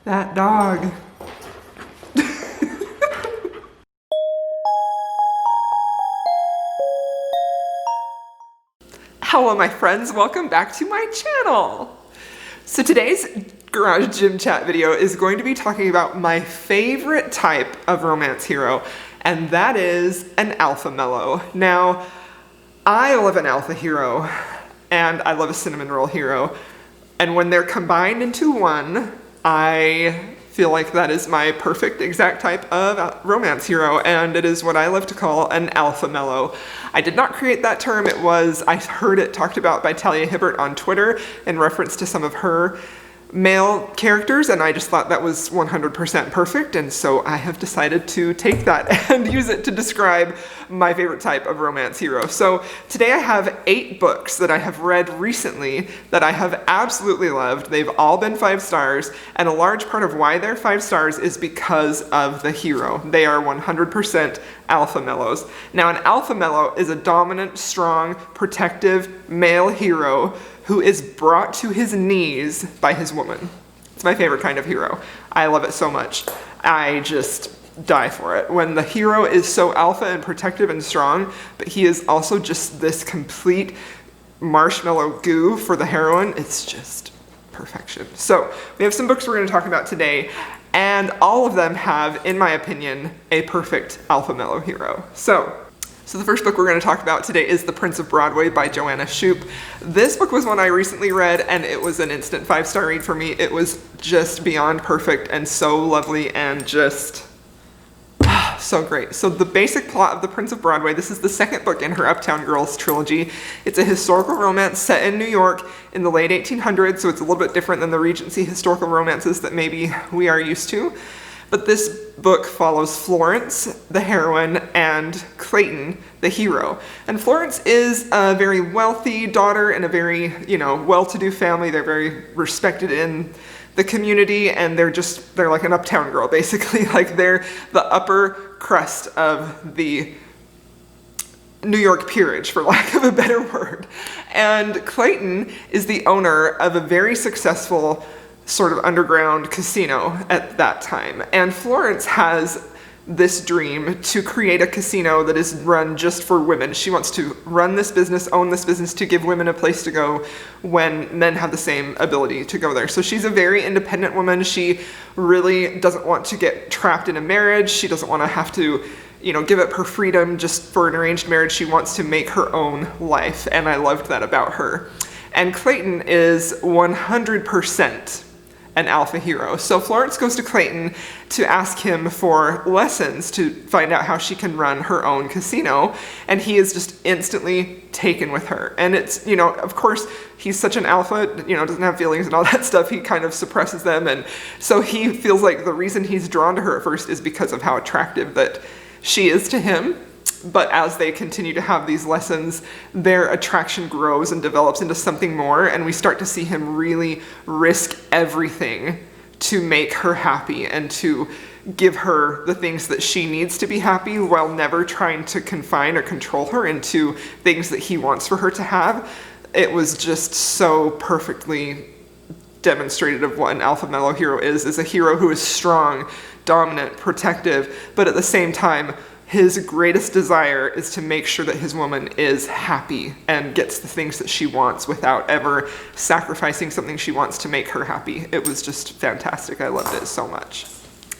That dog. Hello my friends, welcome back to my channel. So today's Garage Gym Chat video is going to be talking about my favorite type of romance hero, and that is an Alphamellow. Now, I love an alpha hero, and I love a cinnamon roll hero, and when they're combined into one, I feel like that is my perfect exact type of romance hero, and it is what I love to call an Alphamellow. I did not create that term. I heard it talked about by Talia Hibbert on Twitter in reference to some of her male characters, and I just thought that was 100% perfect, and so I have decided to take that and use it to describe my favorite type of romance hero. So today I have 8 books that I have read recently that I have absolutely loved. They've all been 5 stars, and a large part of why they're 5 stars is because of the hero. They are 100% Alphamellows. Now, an Alphamellow is a dominant, strong, protective male hero who is brought to his knees by his woman. It's my favorite kind of hero. I love it so much. I just die for it. When the hero is so alpha and protective and strong, but he is also just this complete marshmallow goo for the heroine, it's just perfection. So we have some books we're going to talk about today, and all of them have, in my opinion, a perfect Alphamellow hero. So the first book we're going to talk about today is The Prince of Broadway by Joanna Shupe. This book was one I recently read, and it was an instant 5-star read for me. It was just beyond perfect and so lovely and just so great. So the basic plot of The Prince of Broadway, this is the second book in her Uptown Girls trilogy. It's a historical romance set in New York in the late 1800s, so it's a little bit different than the Regency historical romances that maybe we are used to. But this book follows Florence, the heroine, and Clayton, the hero. And Florence is a very wealthy daughter in a very, well-to-do family. They're very respected in the community, and they're like an uptown girl, basically. Like, they're the upper crust of the New York peerage, for lack of a better word. And Clayton is the owner of a very successful sort of underground casino at that time. And Florence has this dream to create a casino that is run just for women. She wants to run this business, own this business, to give women a place to go when men have the same ability to go there. So she's a very independent woman. She really doesn't want to get trapped in a marriage. She doesn't want to have to, give up her freedom just for an arranged marriage. She wants to make her own life, and I loved that about her. And Clayton is 100% an alpha hero. So Florence goes to Clayton to ask him for lessons to find out how she can run her own casino, and he is just instantly taken with her. And it's, of course, he's such an alpha, doesn't have feelings and all that stuff. He kind of suppresses them, and so he feels like the reason he's drawn to her at first is because of how attractive that she is to him. But as they continue to have these lessons, their attraction grows and develops into something more, and we start to see him really risk everything to make her happy and to give her the things that she needs to be happy, while never trying to confine or control her into things that he wants for her to have. It was just so perfectly demonstrated of what an Alphamellow hero is a hero who is strong, dominant, protective, but at the same time, his greatest desire is to make sure that his woman is happy and gets the things that she wants without ever sacrificing something she wants to make her happy. It was just fantastic. I loved it so much.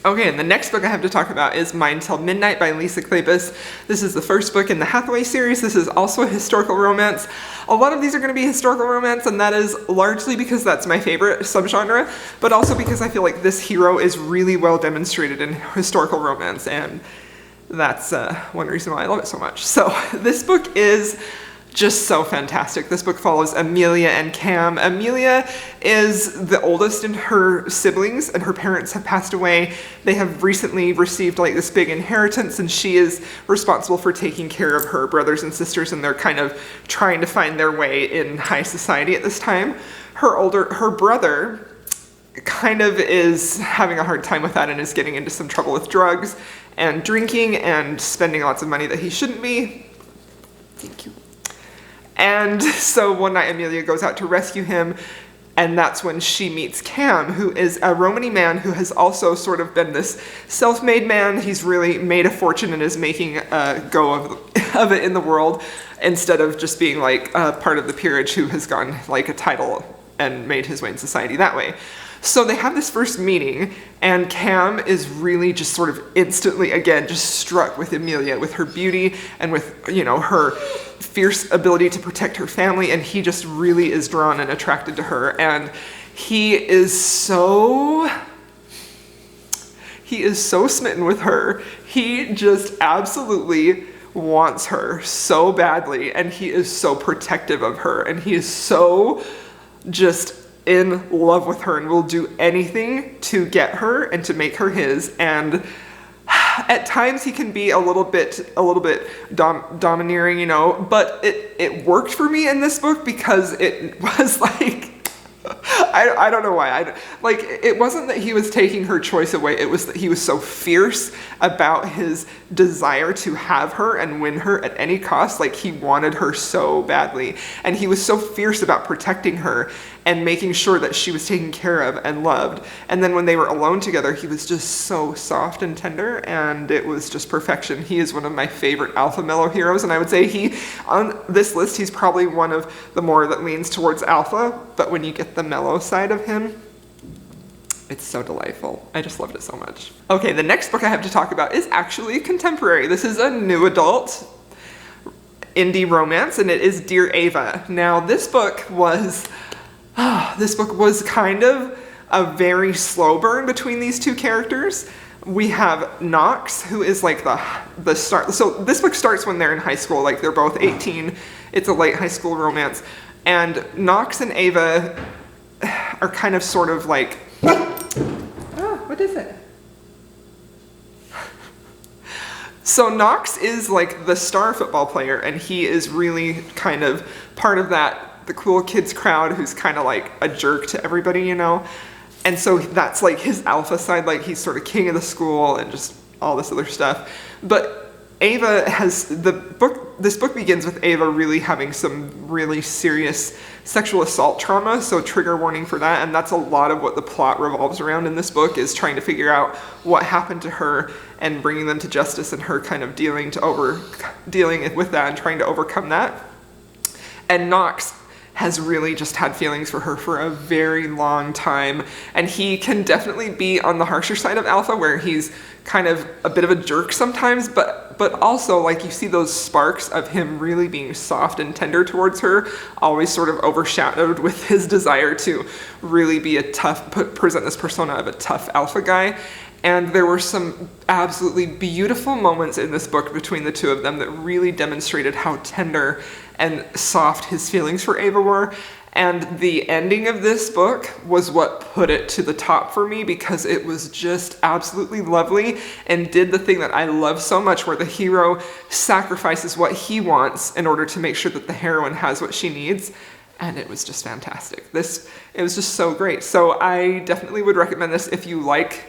Okay, and the next book I have to talk about is Mine Till Midnight by Lisa Kleypas. This is the first book in the Hathaway series. This is also a historical romance. A lot of these are going to be historical romance, and that is largely because that's my favorite subgenre, but also because I feel like this hero is really well demonstrated in historical romance, and that's one reason why I love it so much. So this book is just so fantastic. This book follows Amelia and Cam. Amelia is the oldest in her siblings, and her parents have passed away. They have recently received like this big inheritance, and she is responsible for taking care of her brothers and sisters, and they're kind of trying to find their way in high society at this time. Her brother kind of is having a hard time with that and is getting into some trouble with drugs and drinking and spending lots of money that he shouldn't be. Thank you. And so one night Amelia goes out to rescue him, And that's when she meets Cam, who is a Romany man who has also sort of been this self-made man. He's really made a fortune and is making a go of it in the world, instead of just being like part of the peerage who has gotten like a title and made his way in society that way. So they have this first meeting, and Cam is really just sort of instantly, again, just struck with Emilia, with her beauty and with, you know, her fierce ability to protect her family, and he just really is drawn and attracted to her. And he is so smitten with her. He just absolutely wants her so badly, and he is so protective of her, and he is so just in love with her and will do anything to get her and to make her his. And at times he can be a little bit domineering, you know, but it worked for me in this book because it was like, I don't know why. Like, it wasn't that he was taking her choice away. It was that he was so fierce about his desire to have her and win her at any cost. Like, he wanted her so badly. And he was so fierce about protecting her and making sure that she was taken care of and loved. And then when they were alone together, he was just so soft and tender, and it was just perfection. He is one of my favorite Alphamellow heroes, and I would say on this list, he's probably one of the more that leans towards alpha, but when you get the mellow side of him, it's so delightful. I just loved it so much. Okay, the next book I have to talk about is actually contemporary. This is a new adult indie romance, and it is Dear Ava. Now, this book was kind of a very slow burn between these two characters. We have Knox, who is like the start. So this book starts when they're in high school, like they're both 18. It's a late high school romance. And Knox and Ava are kind of sort of like, oh, what is it? So Knox is like the star football player, and he is really kind of part of the cool kids crowd who's kind of like a jerk to everybody, you know? And so that's like his alpha side, like he's sort of king of the school and just all this other stuff. But Ava this book begins with Ava really having some really serious sexual assault trauma, so trigger warning for that, and that's a lot of what the plot revolves around in this book, is trying to figure out what happened to her and bringing them to justice, and her kind of dealing with that and trying to overcome that. And Knox has really just had feelings for her for a very long time, and he can definitely be on the harsher side of alpha, where he's kind of a bit of a jerk sometimes, but also like you see those sparks of him really being soft and tender towards her, always sort of overshadowed with his desire to really be present this persona of a tough alpha guy. And there were some absolutely beautiful moments in this book between the two of them that really demonstrated how tender and soft his feelings for Ava were. And the ending of this book was what put it to the top for me, because it was just absolutely lovely and did the thing that I love so much, where the hero sacrifices what he wants in order to make sure that the heroine has what she needs. And it was just fantastic. It was just so great. So I definitely would recommend this if you like,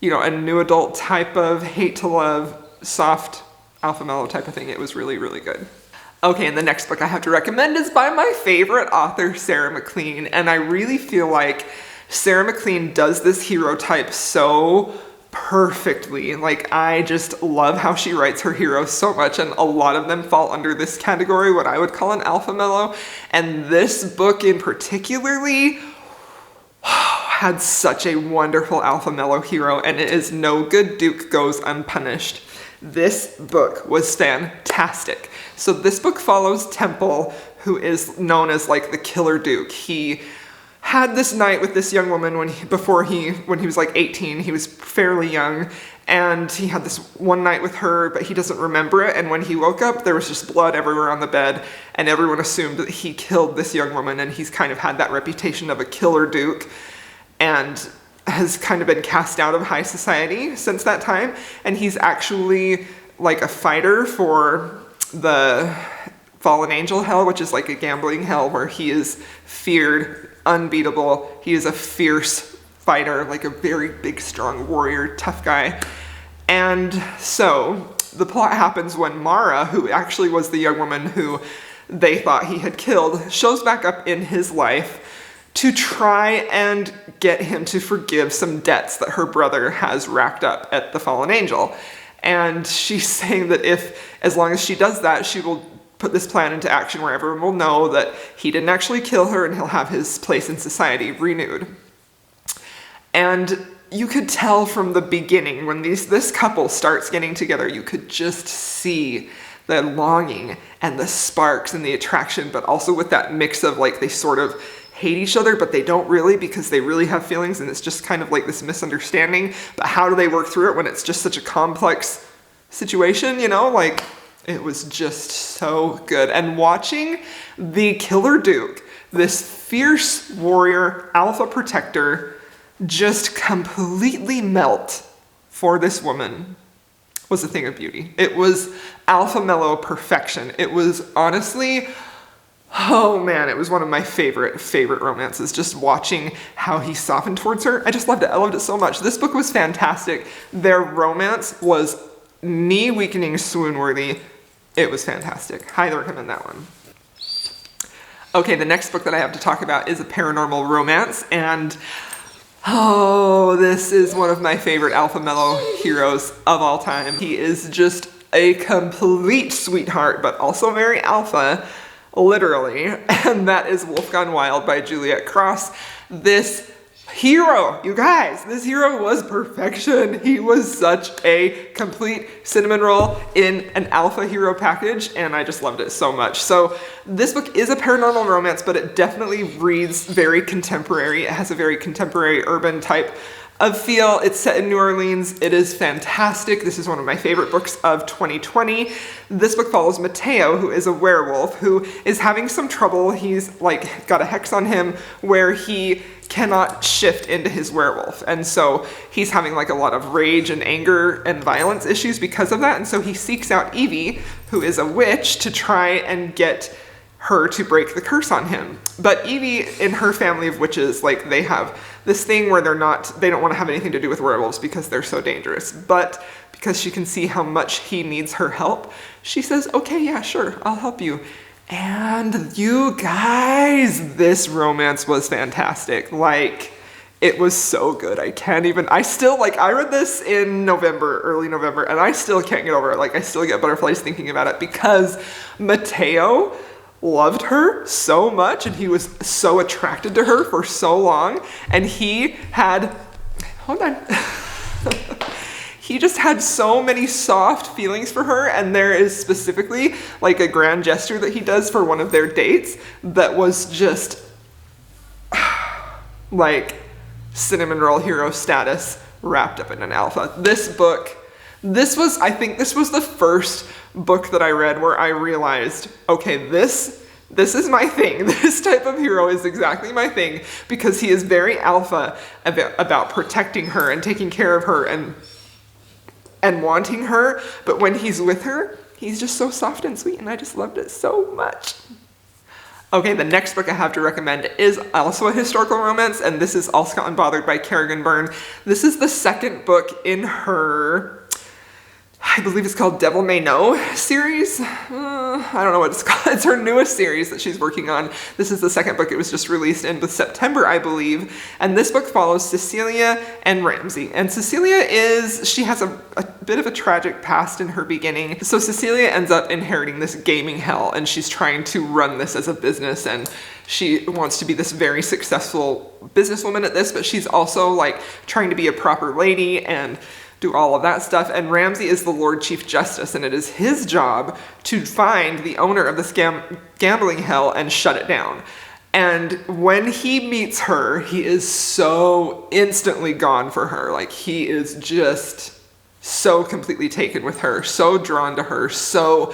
you know, a new adult type of hate to love, soft Alphamellow type of thing. It was really, really good. Okay, and the next book I have to recommend is by my favorite author, Sarah MacLean. And I really feel like Sarah MacLean does this hero type so perfectly. Like, I just love how she writes her heroes so much, and a lot of them fall under this category, what I would call an Alphamellow. And this book in particularly had such a wonderful Alphamellow hero, and it is No Good Duke Goes Unpunished. This book was fantastic. So this book follows Temple, who is known as like the Killer Duke. He had this night with this young woman when he was like 18. He was fairly young, and he had this one night with her, but he doesn't remember it. And when he woke up, there was just blood everywhere on the bed, and everyone assumed that he killed this young woman, and he's kind of had that reputation of a killer duke, and has kind of been cast out of high society since that time. And he's actually like a fighter for the Fallen Angel Hell, which is like a gambling hell where he is feared, unbeatable. He is a fierce fighter, like a very big, strong warrior, tough guy. And so the plot happens when Mara, who actually was the young woman who they thought he had killed, shows back up in his life to try and get him to forgive some debts that her brother has racked up at the fallen angel. And she's saying that as long as she does that, she will put this plan into action where everyone will know that he didn't actually kill her and he'll have his place in society renewed. And you could tell from the beginning, when this couple starts getting together, you could just see the longing and the sparks and the attraction, but also with that mix of like they sort of hate each other, but they don't really, because they really have feelings, and it's just kind of like this misunderstanding. But how do they work through it when it's just such a complex situation, you know? Like, it was just so good. And watching the Killer Duke, this fierce warrior, alpha protector, just completely melt for this woman was a thing of beauty. It was Alphamellow perfection. It was honestly, oh man, it was one of my favorite romances. Just watching how he softened towards her. I just loved it. I loved it so much. This book was fantastic. Their romance was knee-weakening, swoon-worthy. It was fantastic. Highly recommend that one. Okay, the next book that I have to talk about is a paranormal romance, and oh, this is one of my favorite Alphamellow heroes of all time. He is just a complete sweetheart, but also very alpha, literally, and that is Wolf Gone Wild by Juliet Cross. This hero, you guys, this hero was perfection. He was such a complete cinnamon roll in an alpha hero package, and I just loved it so much. So this book is a paranormal romance, but it definitely reads very contemporary. It has a very contemporary urban type of feel. It's set in New Orleans. It is fantastic. This is one of my favorite books of 2020. This book follows Mateo, who is a werewolf who is having some trouble. He's like got a hex on him where he cannot shift into his werewolf. And so he's having like a lot of rage and anger and violence issues because of that. And so he seeks out Evie, who is a witch, to try and get her to break the curse on him. But Evie and her family of witches, like they have this thing where they don't want to have anything to do with werewolves because they're so dangerous. But because she can see how much he needs her help, she says, okay, yeah, sure, I'll help you. And you guys, this romance was fantastic. Like, it was so good. I read this in early November, and I still can't get over it. Like, I still get butterflies thinking about it because Mateo loved her so much, and he was so attracted to her for so long, and he just had so many soft feelings for her. And there is specifically like a grand gesture that he does for one of their dates that was just like cinnamon roll hero status wrapped up in an alpha. I think this was the first book that I read where I realized, okay, this is my thing. This type of hero is exactly my thing, because he is very alpha about protecting her and taking care of her and wanting her. But when he's with her, he's just so soft and sweet, and I just loved it so much. Okay, the next book I have to recommend is also a historical romance, and this is All Scott Unbothered by Kerrigan Byrne. This is the second book in her, I believe it's called Devil May Know series. I don't know what it's called. It's her newest series that she's working on. This is the second book. It was just released in September, I believe. And this book follows Cecilia and Ramsey. And Cecilia she has a bit of a tragic past in her beginning. So Cecilia ends up inheriting this gaming hell, and she's trying to run this as a business, and she wants to be this very successful businesswoman at this, but she's also like trying to be a proper lady and do all of that stuff. And Ramsey is the Lord Chief Justice, and it is his job to find the owner of this gambling hell and shut it down. And when he meets her, he is so instantly gone for her. Like, he is just so completely taken with her, so drawn to her, so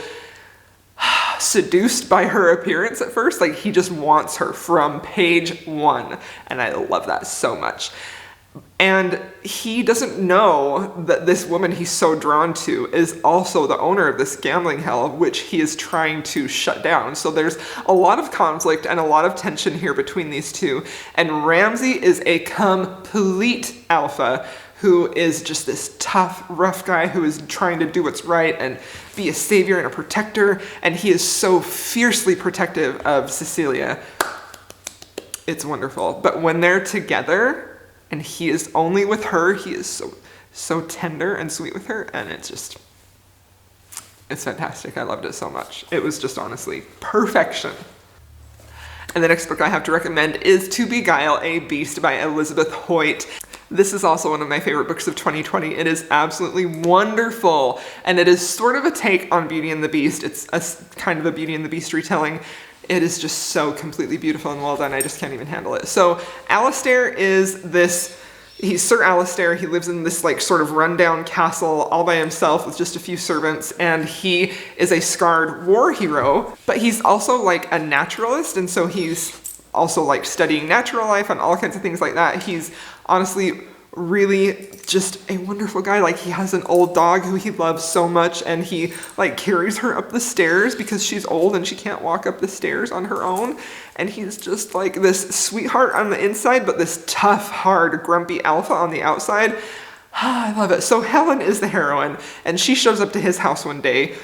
seduced by her appearance at first. Like, he just wants her from page one, and I love that so much. And he doesn't know that this woman he's so drawn to is also the owner of this gambling hell, which he is trying to shut down. So there's a lot of conflict and a lot of tension here between these two. And Ramsey is a complete alpha who is just this tough, rough guy who is trying to do what's right and be a savior and a protector. And he is so fiercely protective of Cecilia. it's wonderful. But when they're together and he is only with her, he is so tender and sweet with her, and it's fantastic. I loved it so much. It was just honestly perfection. And the next book I have to recommend is To Beguile a Beast by Elizabeth Hoyt. This is also one of my favorite books of 2020. It is absolutely wonderful, and it is sort of a take on Beauty and the Beast. It's a kind of a Beauty and the Beast retelling. It is just so completely beautiful and well done. I just can't even handle it. So Alistair is he's Sir Alistair. He lives in this like sort of rundown castle all by himself with just a few servants, and he is a scarred war hero, but he's also like a naturalist, and so he's also like studying natural life and all kinds of things like that. He's honestly really just a wonderful guy. Like, he has an old dog who he loves so much, and he like carries her up the stairs because she's old and she can't walk up the stairs on her own. And he's just like this sweetheart on the inside, but this tough, hard, grumpy alpha on the outside. I love it. So Helen is the heroine, and she shows up to his house one day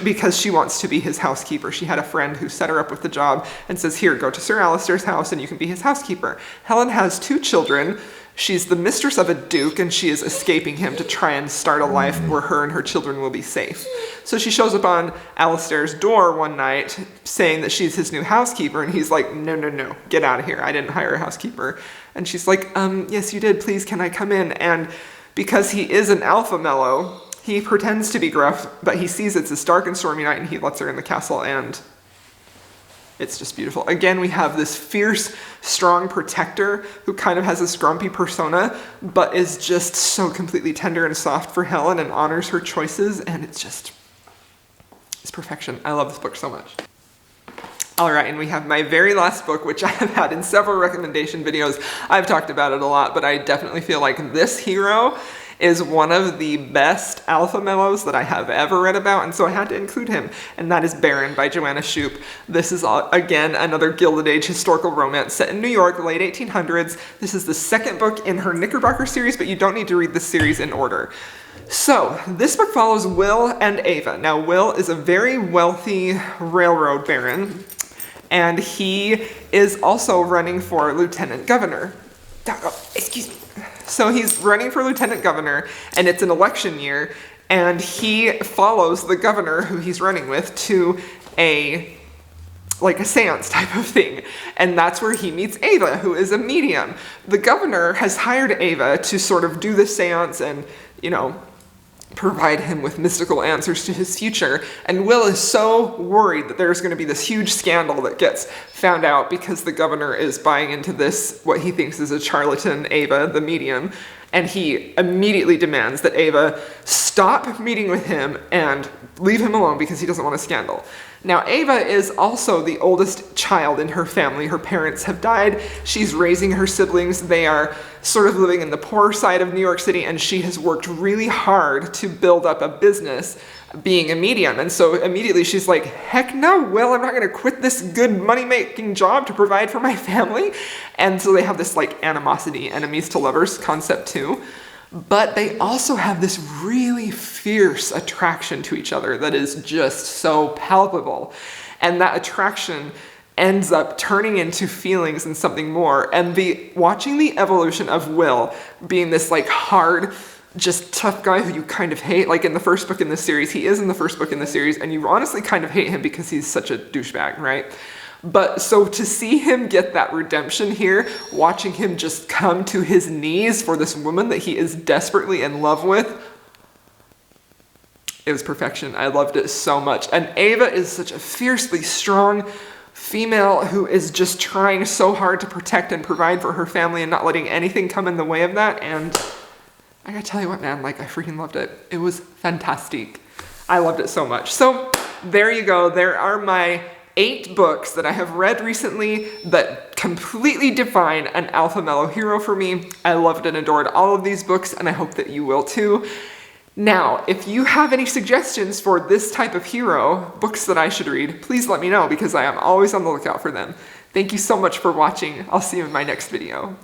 because she wants to be his housekeeper. She had a friend who set her up with the job and says, here, go to Sir Alistair's house and you can be his housekeeper. Helen has 2 children. She's the mistress of a duke, and she is escaping him to try and start a life where her and her children will be safe. So she shows up on Alistair's door one night saying that she's his new housekeeper, and he's like, no, get out of here. I didn't hire a housekeeper. And she's like, yes, you did. Please, can I come in? And because he is an Alphamellow, he pretends to be gruff, but he sees it's this dark and stormy night, and he lets her in the castle, and it's just beautiful. Again, we have this fierce, strong protector who kind of has this grumpy persona, but is just so completely tender and soft for Helen and honors her choices, and it's perfection. I love this book so much. All right, and we have my very last book, which I have had in several recommendation videos. I've talked about it a lot, but I definitely feel like this hero is one of the best Alphamellows that I have ever read about, and so I had to include him, and that is Baron by Joanna Shupe. This is, again, another Gilded Age historical romance set in New York, late 1800s. This is the second book in her Knickerbocker series, but you don't need to read this series in order. So, this book follows Will and Ava. Now, Will is a very wealthy railroad baron, and he is also running for lieutenant governor. Excuse me. So he's running for lieutenant governor, and it's an election year, and he follows the governor who he's running with to a seance type of thing. And that's where he meets Ava, who is a medium. The governor has hired Ava to sort of do the seance and, provide him with mystical answers to his future. And Will is so worried that there's going to be this huge scandal that gets found out because the governor is buying into this, what he thinks is a charlatan, Ava, the medium. And he immediately demands that Ava stop meeting with him and leave him alone because he doesn't want a scandal. Now, Ava is also the oldest child in her family. Her parents have died. She's raising her siblings. They are sort of living in the poor side of New York City, and she has worked really hard to build up a business being a medium. And so immediately she's like, heck no, Will, I'm not going to quit this good money-making job to provide for my family. And so they have this animosity, enemies to lovers concept too. But they also have this really fierce attraction to each other that is just so palpable. And that attraction ends up turning into feelings and something more. And watching the evolution of Will being this hard, just tough guy who you kind of hate, like in the first book in the series, he is in the first book in the series, and you honestly kind of hate him because he's such a douchebag, right? But so to see him get that redemption here, watching him just come to his knees for this woman that he is desperately in love with, it was perfection. I loved it so much. And Ava is such a fiercely strong female who is just trying so hard to protect and provide for her family and not letting anything come in the way of that. And I gotta tell you what, man, I freaking loved it. It was fantastic. I loved it so much. So there you go. There are my 8 books that I have read recently that completely define an Alphamellow hero for me. I loved and adored all of these books, and I hope that you will too. Now, if you have any suggestions for this type of hero, books that I should read, please let me know because I am always on the lookout for them. Thank you so much for watching. I'll see you in my next video.